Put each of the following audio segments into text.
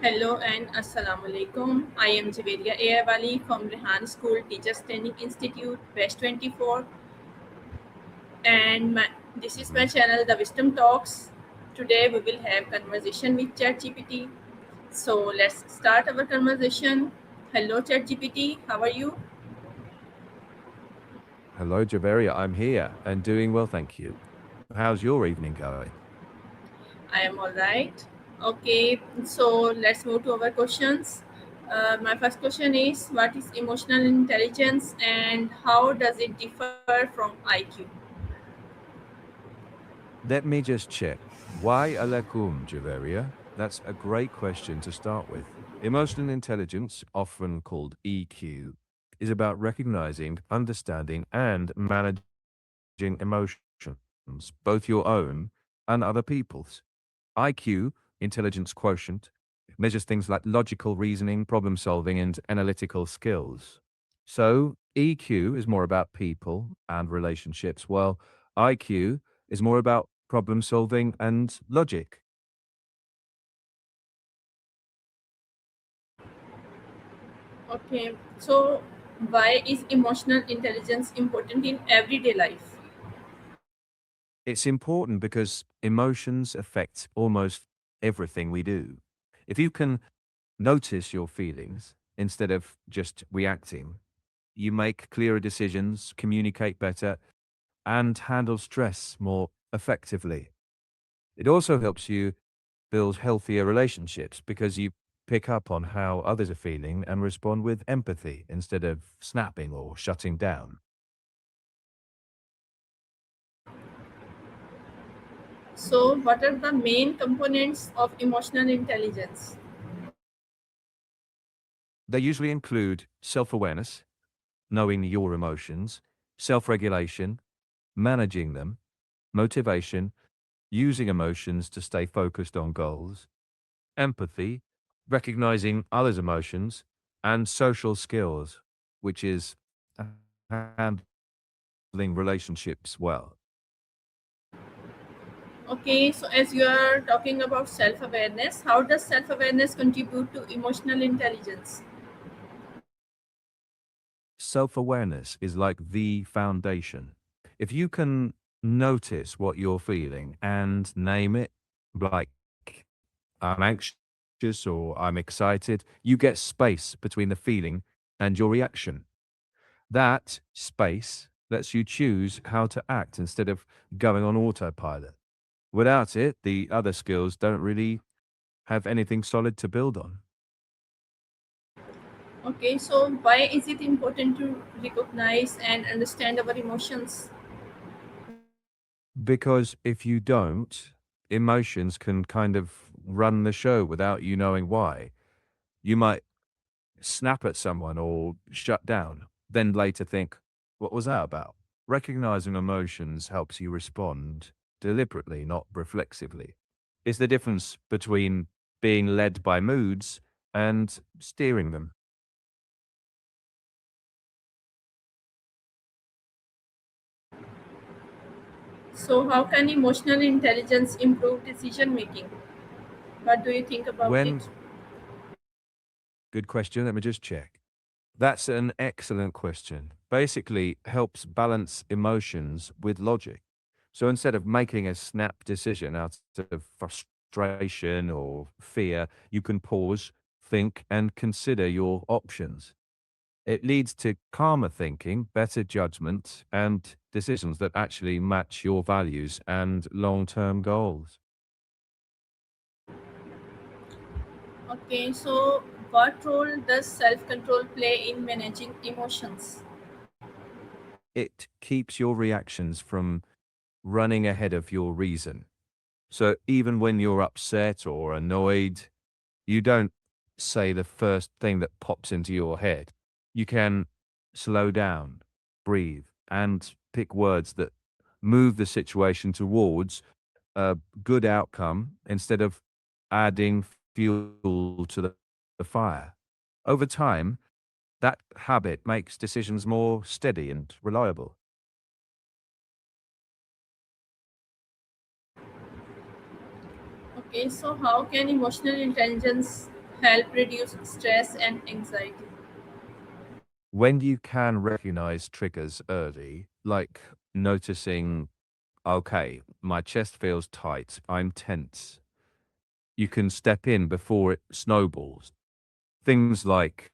Hello and Assalamu alaikum. I am Jawaria Ai Wali from Rehan School Teachers Training Institute, West 24, and this is my Mhm. channel, The Wisdom Talks. Today we will have conversation with ChatGPT. So let's start our conversation. Hello, ChatGPT. How are you? Hello, Jawaria. I'm here and doing well, thank you. How's your evening going? I am all right. Okay, so let's move to our questions. My first question is, what is emotional intelligence and how does it differ from IQ? Let me just check. Why alakum, Jawaria? That's a great question to start with. Emotional intelligence, often called EQ, is about recognizing, understanding, and managing emotions, both your own and other people's. IQ, intelligence quotient, measures things like logical reasoning, problem solving, and analytical skills. So, EQ is more about people and relationships, while IQ is more about problem solving and logic. Okay, so why is emotional intelligence important in everyday life? It's important because emotions affect almost everything we do. If you can notice your feelings instead of just reacting, you make clearer decisions, communicate better, and handle stress more effectively. It also helps you build healthier relationships because you pick up on how others are feeling and respond with empathy instead of snapping or shutting down. So, what are the main components of emotional intelligence? They usually include self awareness, knowing your emotions, self regulation, managing them, motivation, using emotions to stay focused on goals, empathy, recognizing others' emotions, and social skills, which is handling relationships well. Okay, so as you are talking about self awareness, how does self awareness contribute to emotional intelligence? Self awareness is like the foundation. If you can notice what you're feeling and name it, like I'm anxious or I'm excited, you get space between the feeling and your reaction. That space lets you choose how to act instead of going on autopilot. Without it, the other skills don't really have anything solid to build on. Okay, so why is it important to recognize and understand our emotions? Because if you don't, emotions can kind of run the show without you knowing why. You might snap at someone or shut down, then later think, what was that about? Recognizing emotions helps you respond deliberately, not reflexively. It's the difference between being led by moods and steering them. So, how can emotional intelligence improve decision making? What do you think about it? When, good question, let me just check. That's an excellent question. Basically, helps balance emotions with logic. So instead of making a snap decision out of frustration or fear, you can pause, think, and consider your options. It leads to calmer thinking, better judgment, and decisions that actually match your values and long term goals. Okay, so what role does self control play in managing emotions? It keeps your reactions from running ahead of your reason. So even when you're upset or annoyed, you don't say the first thing that pops into your head. You can slow down, breathe, and pick words that move the situation towards a good outcome instead of adding fuel to the fire. Over time, that habit makes decisions more steady and reliable. Okay, so how can emotional intelligence help reduce stress and anxiety? When you can recognize triggers early, like noticing, okay, my chest feels tight, I'm tense, you can step in before it snowballs. Things like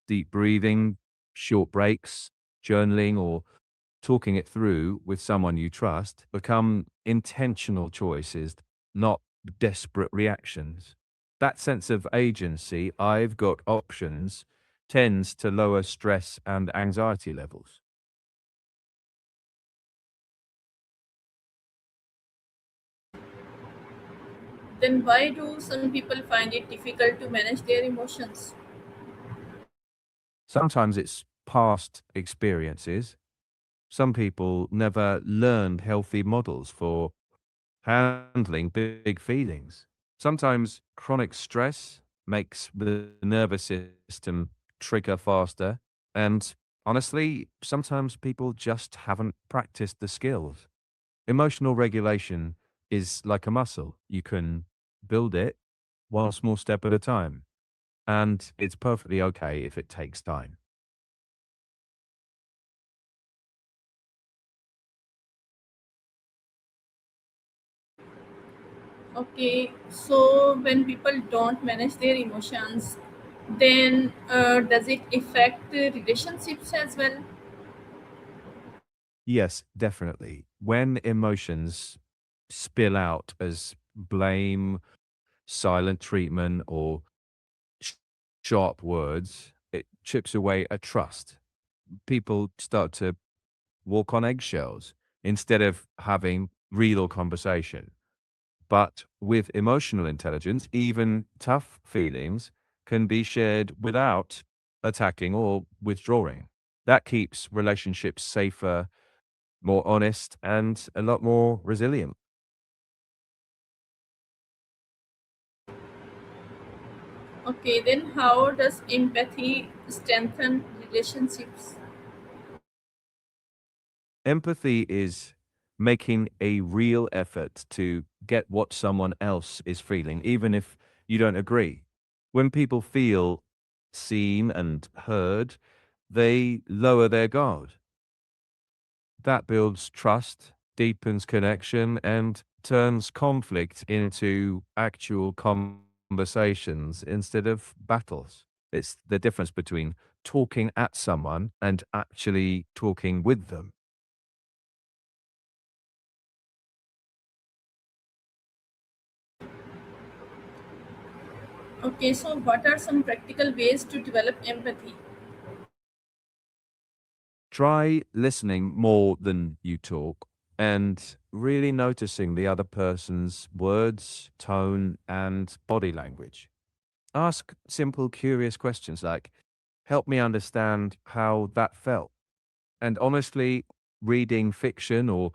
deep breathing, short breaks, journaling, or talking it through with someone you trust become intentional choices, not desperate reactions. That sense of agency, I've got options, tends to lower stress and anxiety levels. Then why do some people find it difficult to manage their emotions? Sometimes it's past experiences. Some people never learned healthy models for handling big feelings. Sometimes chronic stress makes the nervous system trigger faster. And honestly, sometimes people just haven't practiced the skills. Emotional regulation is like a muscle. You can build it one small step at a time. And it's perfectly okay if it takes time. Okay, so when people don't manage their emotions, then does it affect relationships as well? Yes, definitely. When emotions spill out as blame, silent treatment, or sh- sharp words, it chips away at trust. People start to walk on eggshells instead of having real conversation. But with emotional intelligence, even tough feelings can be shared without attacking or withdrawing. That keeps relationships safer, more honest, and a lot more resilient. Okay, then how does empathy strengthen relationships? Empathy is making a real effort to get what someone else is feeling, even if you don't agree. When people feel seen and heard, they lower their guard. That builds trust, deepens connection, and turns conflict into actual conversations instead of battles. It's the difference between talking at someone and actually talking with them. Okay, so what are some practical ways to develop empathy? Try listening more than you talk and really noticing the other person's words, tone, and body language. Ask simple, curious questions like, help me understand how that felt. And honestly, reading fiction or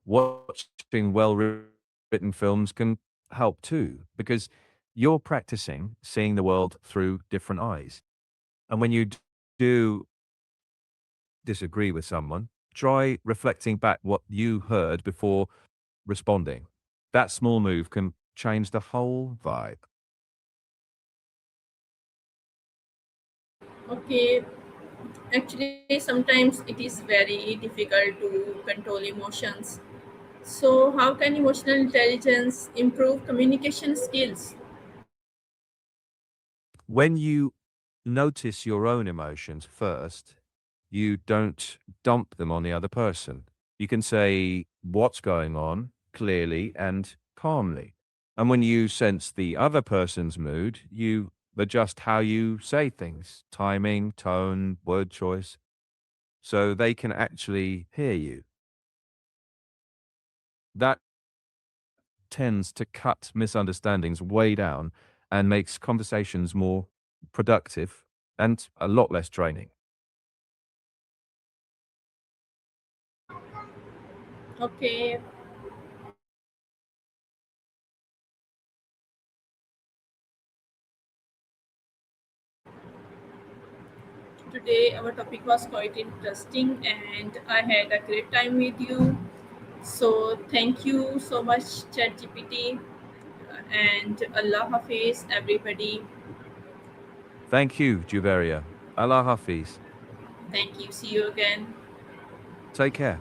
watching written films can help too, because you're practicing seeing the world through different eyes. And when you do disagree with someone, try reflecting back what you heard before responding. That small move can change the whole vibe. Okay, actually, sometimes it is very difficult to control emotions. So, how can emotional intelligence improve communication skills? When you notice your own emotions first, you don't dump them on the other person. You can say what's going on clearly and calmly. And when you sense the other person's mood, you adjust how you say things, timing, tone, word choice, so they can actually hear you. That tends to cut misunderstandings way down and makes conversations more productive and a lot less draining. Okay, today our topic was quite interesting and I had a great time with you. So, thank you so much, ChatGPT, and Allah Hafiz, everybody. Thank you, Jawaria. Allah Hafiz. Thank you. See you again. Take care.